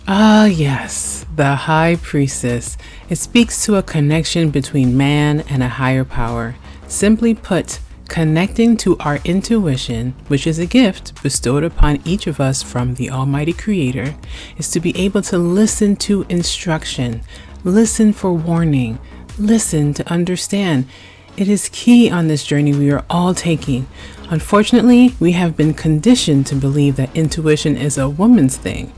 Ah, yes, the High Priestess. It speaks to a connection between man and a higher power. Simply put, connecting to our intuition, which is a gift bestowed upon each of us from the Almighty Creator, is to be able to listen to instruction, listen for warning, listen to understand. It is key on this journey we are all taking. Unfortunately, we have been conditioned to believe that intuition is a woman's thing.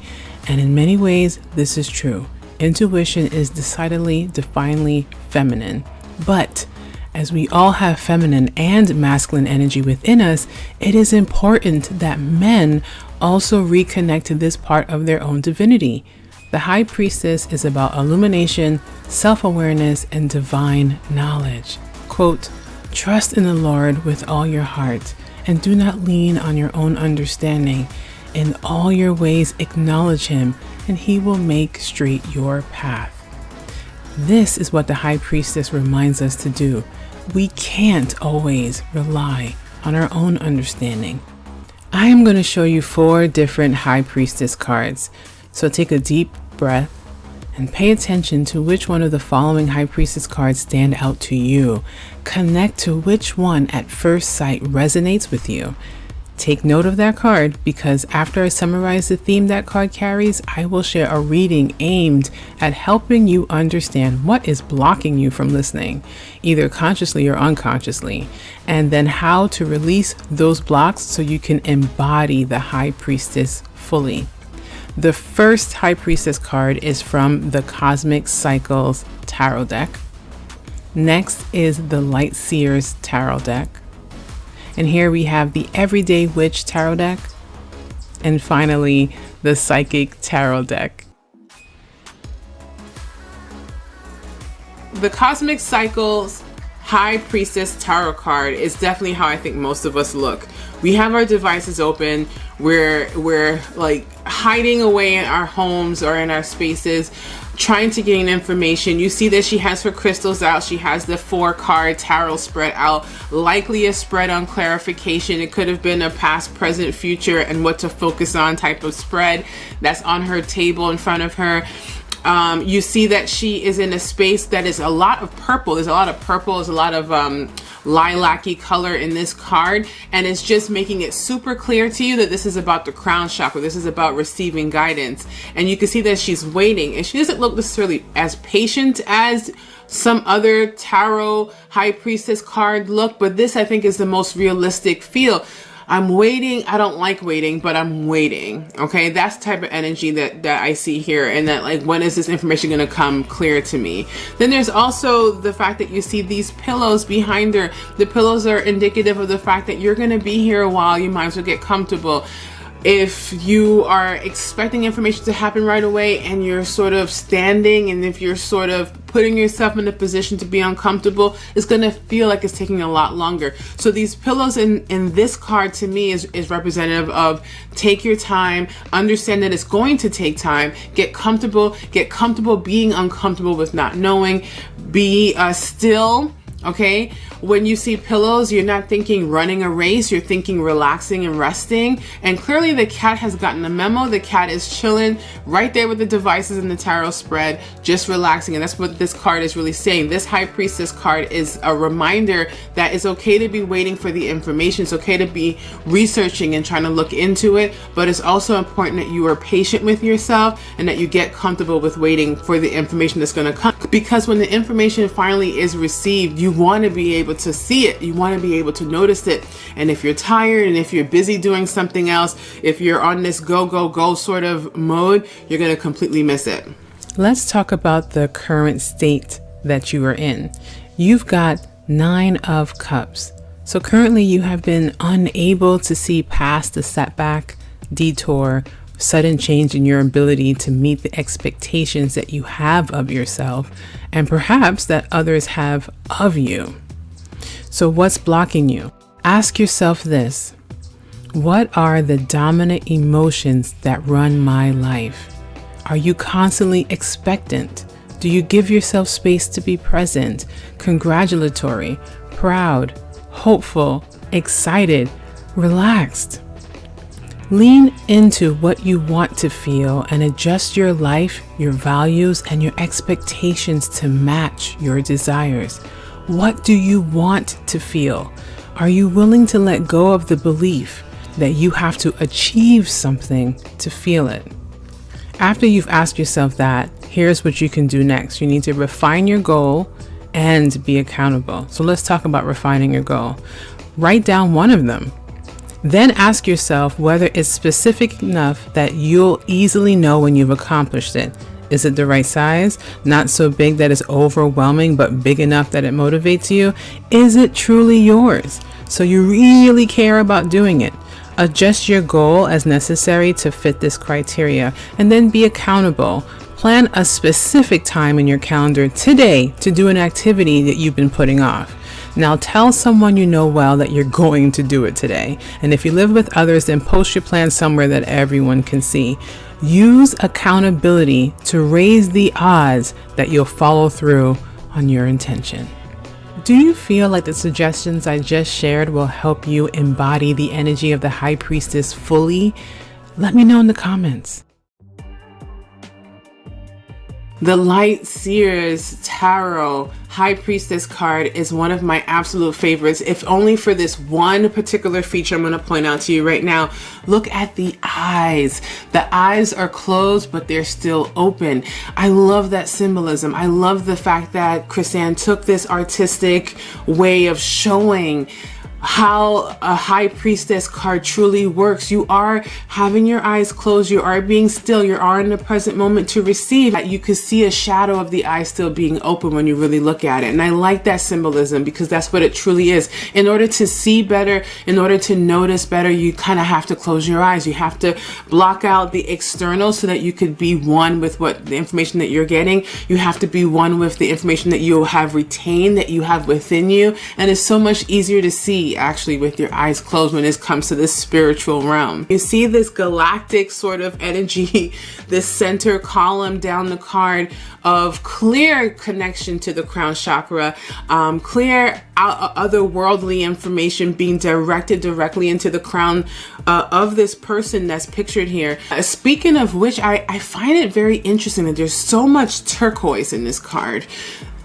And in many ways, this is true. Intuition is decidedly, definitely feminine. But as we all have feminine and masculine energy within us, it is important that men also reconnect to this part of their own divinity. The High Priestess is about illumination, self-awareness, and divine knowledge. Quote, "Trust in the Lord with all your heart, and do not lean on your own understanding. In all your ways acknowledge him, and he will make straight your path." This is what the High Priestess reminds us to do. We can't always rely on our own understanding. I am going to show you 4 different High Priestess cards. So take a deep breath and pay attention to which one of the following High Priestess cards stand out to you. Connect to which one at first sight resonates with you. Take note of that card, because after I summarize the theme that card carries, I will share a reading aimed at helping you understand what is blocking you from listening, either consciously or unconsciously, and then how to release those blocks so you can embody the High Priestess fully. The first High Priestess card is from the Cosmic Cycles Tarot deck. Next is the Light Seers Tarot deck. And here we have the Everyday Witch Tarot deck. And finally, the Psychic Tarot deck. The Cosmic Cycles High Priestess Tarot card is definitely how I think most of us look. We have our devices open. We're like hiding away in our homes or in our spaces, trying to gain information. You see that she has her crystals out. She has the 4-card tarot spread out, likely a spread on clarification. It could have been a past, present, future, and what to focus on type of spread that's on her table in front of her. You see that she is in a space that is a lot of purple. There's a lot of purple. There's a lot of lilac-y color in this card, and it's just making it super clear to you that this is about the crown chakra. This is about receiving guidance, and you can see that she's waiting, and she doesn't look necessarily as patient as some other tarot High Priestess card look, but this I think is the most realistic feel. I'm waiting. I don't like waiting, but I'm waiting. Okay. That's the type of energy that I see here. And that, like, when is this information going to come clear to me? Then there's also the fact that you see these pillows behind her. The pillows are indicative of the fact that you're going to be here a while. You might as well get comfortable. If you are expecting information to happen right away and you're sort of standing, and if you're sort of putting yourself in a position to be uncomfortable, it's going to feel like it's taking a lot longer. So these pillows in this card to me is representative of take your time, understand that it's going to take time, get comfortable being uncomfortable with not knowing, be still. Okay, when you see pillows, you're not thinking running a race, you're thinking relaxing and resting. And clearly the cat has gotten the memo. The cat is chilling right there with the devices in the tarot spread, just relaxing. And that's what this card is really saying. This High Priestess card is a reminder that it's okay to be waiting for the information. It's okay to be researching and trying to look into it, but it's also important that you are patient with yourself and that you get comfortable with waiting for the information that's going to come. Because when the information finally is received, you want to be able to see it. You want to be able to notice it. And if you're tired, and if you're busy doing something else, if you're on this go sort of mode, you're going to completely miss it. Let's talk about the current state that you are in. You've got 9 of Cups. So currently you have been unable to see past the setback, detour, sudden change in your ability to meet the expectations that you have of yourself, and perhaps that others have of you. So what's blocking you? Ask yourself this: what are the dominant emotions that run my life? Are you constantly expectant? Do you give yourself space to be present, congratulatory, proud, hopeful, excited, relaxed? Lean into what you want to feel and adjust your life, your values, and your expectations to match your desires. What do you want to feel? Are you willing to let go of the belief that you have to achieve something to feel it? After you've asked yourself that, here's what you can do next. You need to refine your goal and be accountable. So let's talk about refining your goal. Write down one of them. Then ask yourself whether it's specific enough that you'll easily know when you've accomplished it. Is it the right size? Not so big that it's overwhelming, but big enough that it motivates you? Is it truly yours? So you really care about doing it. Adjust your goal as necessary to fit this criteria, and then be accountable. Plan a specific time in your calendar today to do an activity that you've been putting off. Now tell someone you know well that you're going to do it today. And if you live with others, then post your plan somewhere that everyone can see. Use accountability to raise the odds that you'll follow through on your intention. Do you feel like the suggestions I just shared will help you embody the energy of the High Priestess fully? Let me know in the comments. The Light Seers Tarot High Priestess card is one of my absolute favorites, if only for this one particular feature I'm going to point out to you right now. Look at the eyes. The eyes are closed, but they're still open. I love that symbolism. I love the fact that Chrisanne took this artistic way of showing how a High Priestess card truly works. You are having your eyes closed, you are being still, you are in the present moment to receive. You can see a shadow of the eye still being open when you really look at it. And I like that symbolism because that's what it truly is. In order to see better, in order to notice better, you kind of have to close your eyes. You have to block out the external so that you could be one with what the information that you're getting. You have to be one with the information that you have retained, that you have within you. And it's so much easier to see actually with your eyes closed when it comes to this spiritual realm. You see this galactic sort of energy, this center column down the card of clear connection to the crown chakra, clear otherworldly information being directed directly into the crown of this person that's pictured here. Speaking of which, I find it very interesting that there's so much turquoise in this card.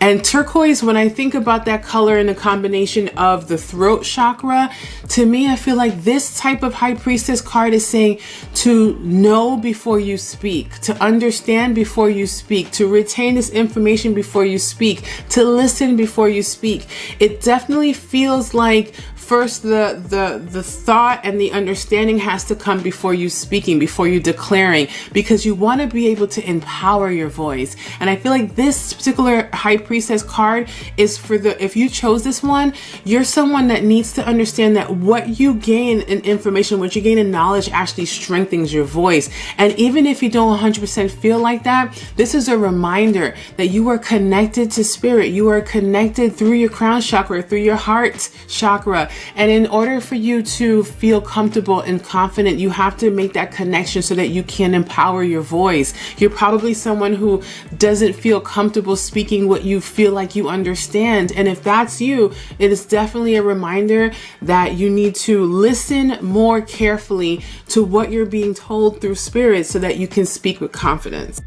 And turquoise, when I think about that color in the combination of the throat chakra, to me, I feel like this type of High Priestess card is saying to know before you speak, to understand before you speak, to retain this information before you speak, to listen before you speak. It definitely feels like first the thought and the understanding has to come before you speaking, before you declaring, because you want to be able to empower your voice. And I feel like this particular High Priestess card is for if you chose this one, you're someone that needs to understand that what you gain in information, what you gain in knowledge actually strengthens your voice. And even if you don't 100% feel like that, this is a reminder that you are connected to spirit. You are connected through your crown chakra, through your heart chakra. And in order for you to feel comfortable and confident, you have to make that connection so that you can empower your voice. You're probably someone who doesn't feel comfortable speaking what you feel like you understand. And if that's you, it is definitely a reminder that you need to listen more carefully to what you're being told through spirit so that you can speak with confidence.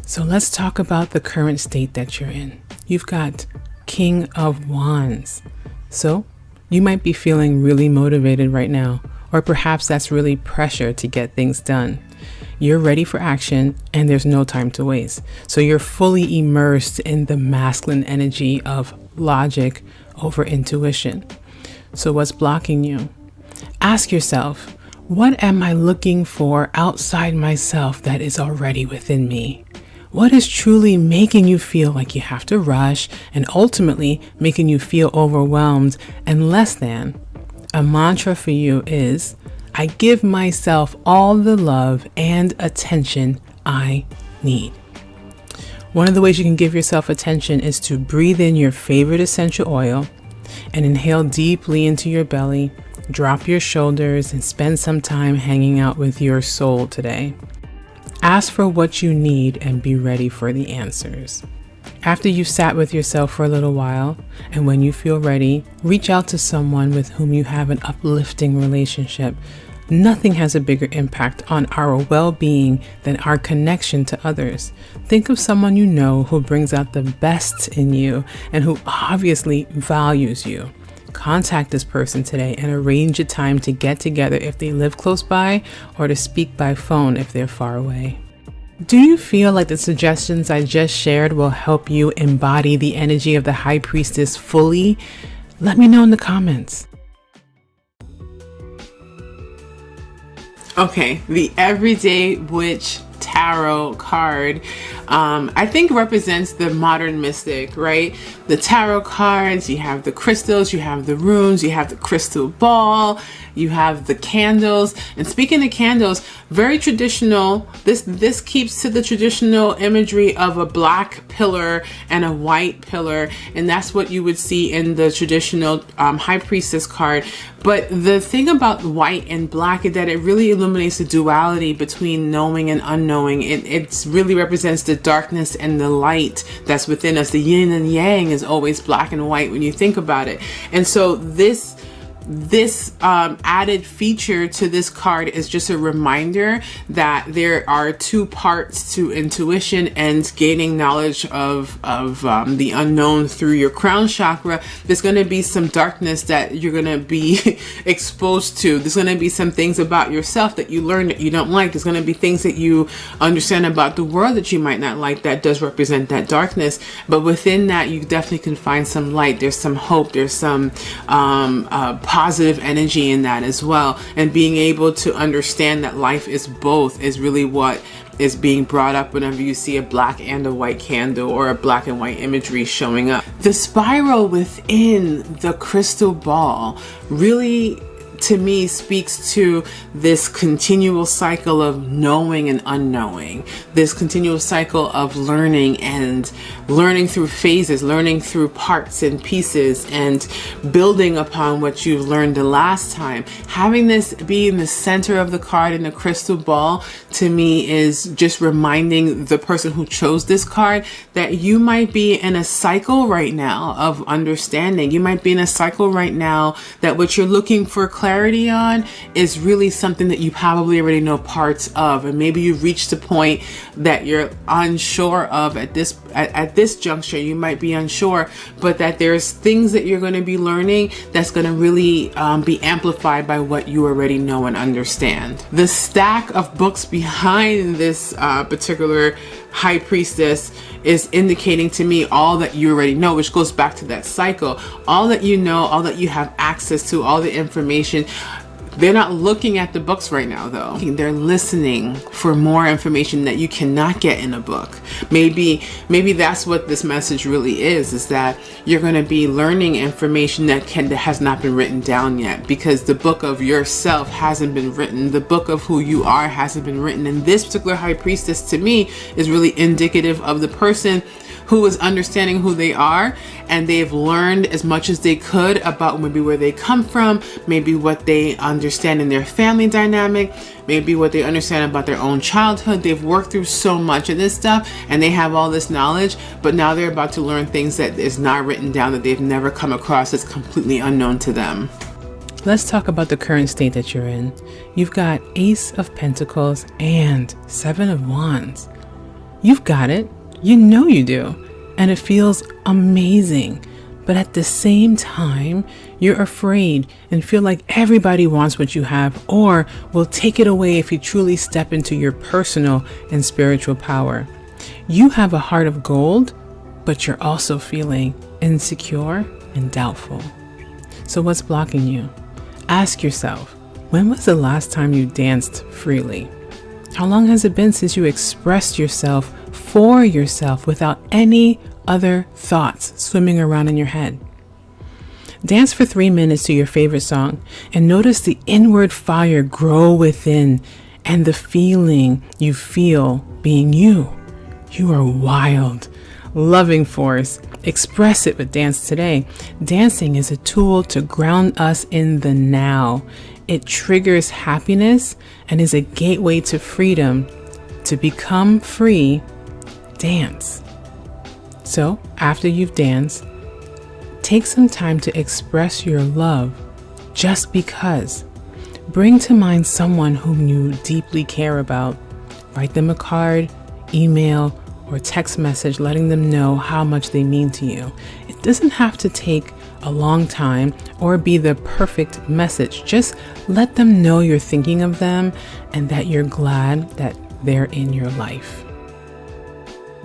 So let's talk about the current state that you're in. You've got King of Wands. So you might be feeling really motivated right now, or perhaps that's really pressure to get things done. You're ready for action and there's no time to waste. So you're fully immersed in the masculine energy of logic over intuition. So what's blocking you? Ask yourself, what am I looking for outside myself that is already within me? What is truly making you feel like you have to rush and ultimately making you feel overwhelmed and less than? A mantra for you is, I give myself all the love and attention I need. One of the ways you can give yourself attention is to breathe in your favorite essential oil and inhale deeply into your belly, drop your shoulders, and spend some time hanging out with your soul today. Ask for what you need and be ready for the answers. After you've sat with yourself for a little while, and when you feel ready, reach out to someone with whom you have an uplifting relationship. Nothing has a bigger impact on our well-being than our connection to others. Think of someone you know who brings out the best in you and who obviously values you. Contact this person today and arrange a time to get together if they live close by, or to speak by phone if they're far away. Do you feel like the suggestions I just shared will help you embody the energy of the High Priestess fully? Let me know in the comments. Okay, the Everyday Witch Tarot card, I think represents the modern mystic, right? The tarot cards, you have the crystals, you have the runes, you have the crystal ball, you have the candles. And speaking of candles, very traditional. This keeps to the traditional imagery of a black pillar and a white pillar, and that's what you would see in the traditional High Priestess card. But the thing about white and black is that it really illuminates the duality between knowing and unknowing. It really represents the darkness and the light that's within us. The yin and yang is always black and white when you think about it. And so this added feature to this card is just a reminder that there are two parts to intuition and gaining knowledge of the unknown through your crown chakra. There's going to be some darkness that you're going to be exposed to. There's going to be some things about yourself that you learn that you don't like. There's going to be things that you understand about the world that you might not like. That does represent that darkness. But within that, you definitely can find some light. There's some hope. There's some positive energy in that as well. And being able to understand that life is both is really what is being brought up whenever you see a black and a white candle or a black and white imagery showing up. The spiral within the crystal ball really, to me, speaks to this continual cycle of knowing and unknowing, this continual cycle of learning and learning through phases, learning through parts and pieces, and building upon what you've learned the last time. Having this be in the center of the card in the crystal ball, to me, is just reminding the person who chose this card that you might be in a cycle right now of understanding. You might be in a cycle right now that what you're looking for clarity on is really something that you probably already know parts of, and maybe you've reached a point that you're unsure of at this juncture. You might be unsure, but that there's things that you're going to be learning that's going to really be amplified by what you already know and understand. The stack of books behind this particular High Priestess is indicating to me all that you already know, which goes back to that cycle. All that you know, all that you have access to, all the information. They're not looking at the books right now, though. They're listening for more information that you cannot get in a book. Maybe that's what this message really is that you're going to be learning information that has not been written down yet, because the book of yourself hasn't been written. The book of who you are hasn't been written. And this particular High Priestess, to me, is really indicative of the person who is understanding who they are, and they've learned as much as they could about maybe where they come from, maybe what they understand in their family dynamic, maybe what they understand about their own childhood. They've worked through so much of this stuff and they have all this knowledge, but now they're about to learn things that is not written down, that they've never come across, that's completely unknown to them. Let's talk about the current state that you're in. You've got Ace of Pentacles and Seven of Wands. You've got it. You know you do. And it feels amazing. But at the same time, you're afraid and feel like everybody wants what you have or will take it away if you truly step into your personal and spiritual power. You have a heart of gold, but you're also feeling insecure and doubtful. So what's blocking you? Ask yourself, when was the last time you danced freely? How long has it been since you expressed yourself for yourself without any other thoughts swimming around in your head? Dance for 3 minutes to your favorite song and notice the inward fire grow within and the feeling you feel being you. You are wild, loving force. Express it with dance today. Dancing is a tool to ground us in the now. It triggers happiness and is a gateway to freedom. To become free, dance. So after you've danced, take some time to express your love just because. Bring to mind someone whom you deeply care about. Write them a card, email, or text message letting them know how much they mean to you. It doesn't have to take a long time or be the perfect message. Just let them know you're thinking of them and that you're glad that they're in your life.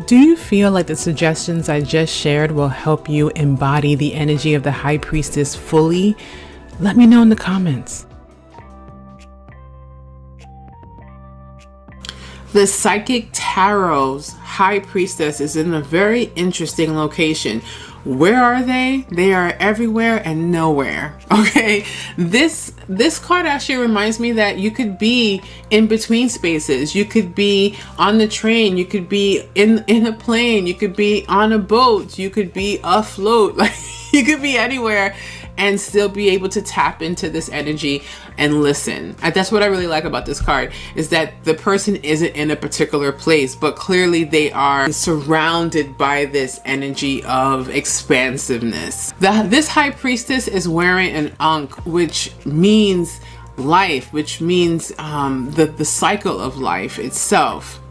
Do you feel like the suggestions I just shared will help you embody the energy of the High Priestess fully? Let me know in the comments. The Psychic Tarot's High Priestess is in a very interesting location. Where are they? They are everywhere and nowhere. Okay, this card actually reminds me that you could be in between spaces. You could be on the train. You could be in a plane. You could be on a boat. You could be afloat. Like, you could be anywhere and still be able to tap into this energy and listen. And that's what I really like about this card, is that the person isn't in a particular place, but clearly they are surrounded by this energy of expansiveness. This High Priestess is wearing an ankh, which means life, which means the cycle of life itself.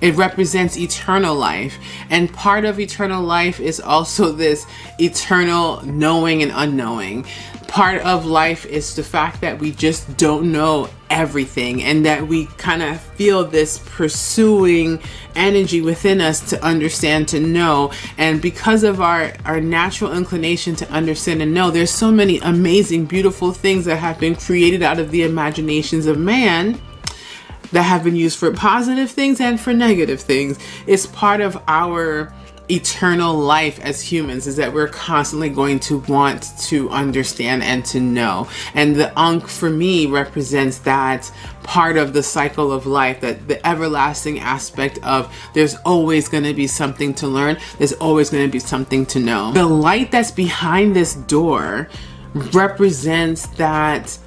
It represents eternal life, and part of eternal life is also this eternal knowing and unknowing. Part of life is the fact that we just don't know everything, and that we kind of feel this pursuing energy within us to understand, to know. And because of our natural inclination to understand and know, there's so many amazing, beautiful things that have been created out of the imaginations of man that have been used for positive things and for negative things. It's part of our eternal life as humans, is that we're constantly going to want to understand and to know. And the ankh for me represents that part of the cycle of life, that the everlasting aspect of there's always going to be something to learn. There's always going to be something to know. The light that's behind this door represents that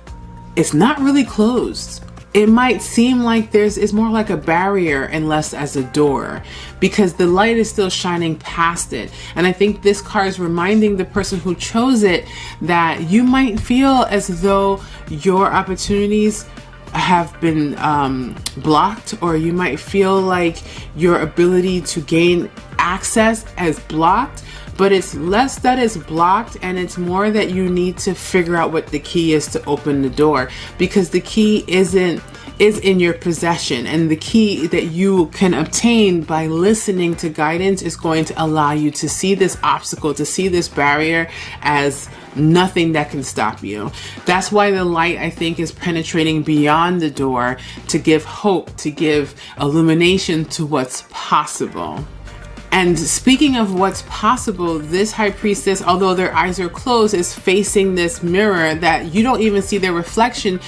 it's not really closed. It might seem like it's more like a barrier and less as a door, because the light is still shining past it. And I think this card is reminding the person who chose it that you might feel as though your opportunities have been blocked, or you might feel like your ability to gain access is blocked. But it's less that it's blocked, and it's more that you need to figure out what the key is to open the door, because the key is in your possession, and the key that you can obtain by listening to guidance is going to allow you to see this obstacle, to see this barrier as nothing that can stop you. That's why the light, I think, is penetrating beyond the door to give hope, to give illumination to what's possible. And speaking of what's possible, this High Priestess, although their eyes are closed, is facing this mirror that you don't even see their reflection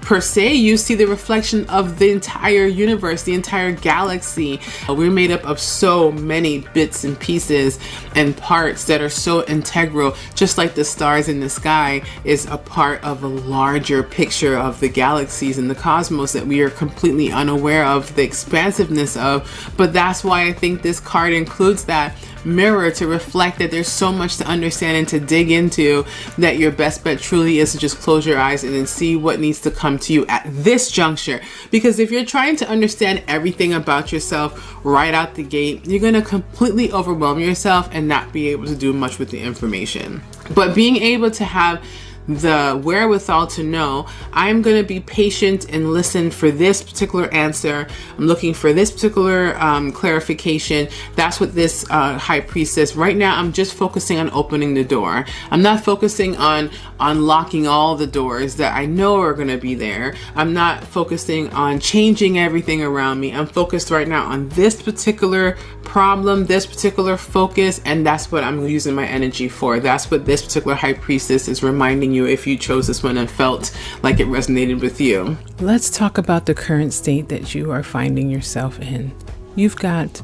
per se. You see the reflection of the entire universe, the entire galaxy. We're made up of so many bits and pieces and parts that are so integral, just like the stars in the sky is a part of a larger picture of the galaxies and the cosmos that we are completely unaware of the expansiveness of. But that's why I think this card includes that mirror, to reflect that there's so much to understand and to dig into, that your best bet truly is to just close your eyes and then see what needs to come to you at this juncture. Because if you're trying to understand everything about yourself right out the gate, you're going to completely overwhelm yourself and not be able to do much with the information. But being able to have the wherewithal to know, I'm going to be patient and listen for this particular answer. I'm looking for this particular clarification. That's what this High Priestess, right now I'm just focusing on opening the door. I'm not focusing on unlocking all the doors that I know are going to be there. I'm not focusing on changing everything around me. I'm focused right now on this particular problem, this particular focus, and that's what I'm using my energy for. That's what this particular High Priestess is reminding you, if you chose this one and felt like it resonated with you. Let's talk about the current state that you are finding yourself in. You've got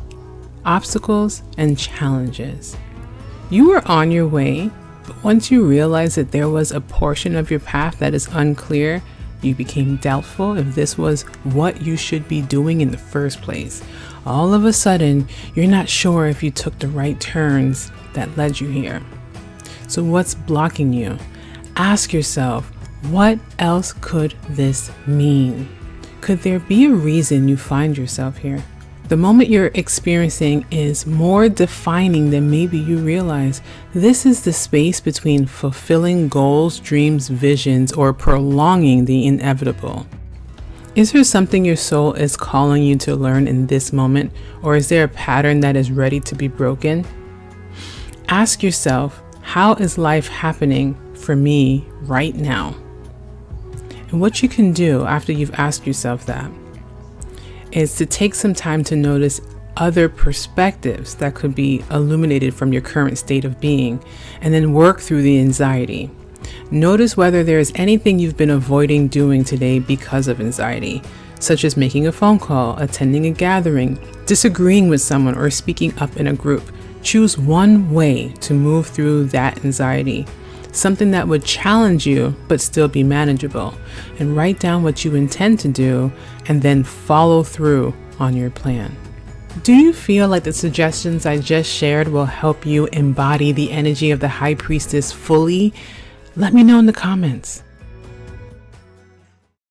obstacles and challenges. You were on your way, but once you realized that there was a portion of your path that is unclear, you became doubtful if this was what you should be doing in the first place. All of a sudden, you're not sure if you took the right turns that led you here. So what's blocking you? Ask yourself, What else could this mean? Could there be a reason you find yourself here? The moment you're experiencing is more defining than maybe you realize. This is the space between fulfilling goals, dreams, visions, or prolonging the inevitable. Is there something your soul is calling you to learn in this moment, or is there a pattern that is ready to be broken? Ask yourself, how is life happening for me right now? And what you can do after you've asked yourself that is to take some time to notice other perspectives that could be illuminated from your current state of being, and then work through the anxiety. Notice whether there is anything you've been avoiding doing today because of anxiety, such as making a phone call, attending a gathering, disagreeing with someone, or speaking up in a group. Choose one way to move through that anxiety, something that would challenge you but still be manageable, and write down what you intend to do and then follow through on your plan. Do you feel like the suggestions I just shared will help you embody the energy of the High Priestess fully? Let me know in the comments.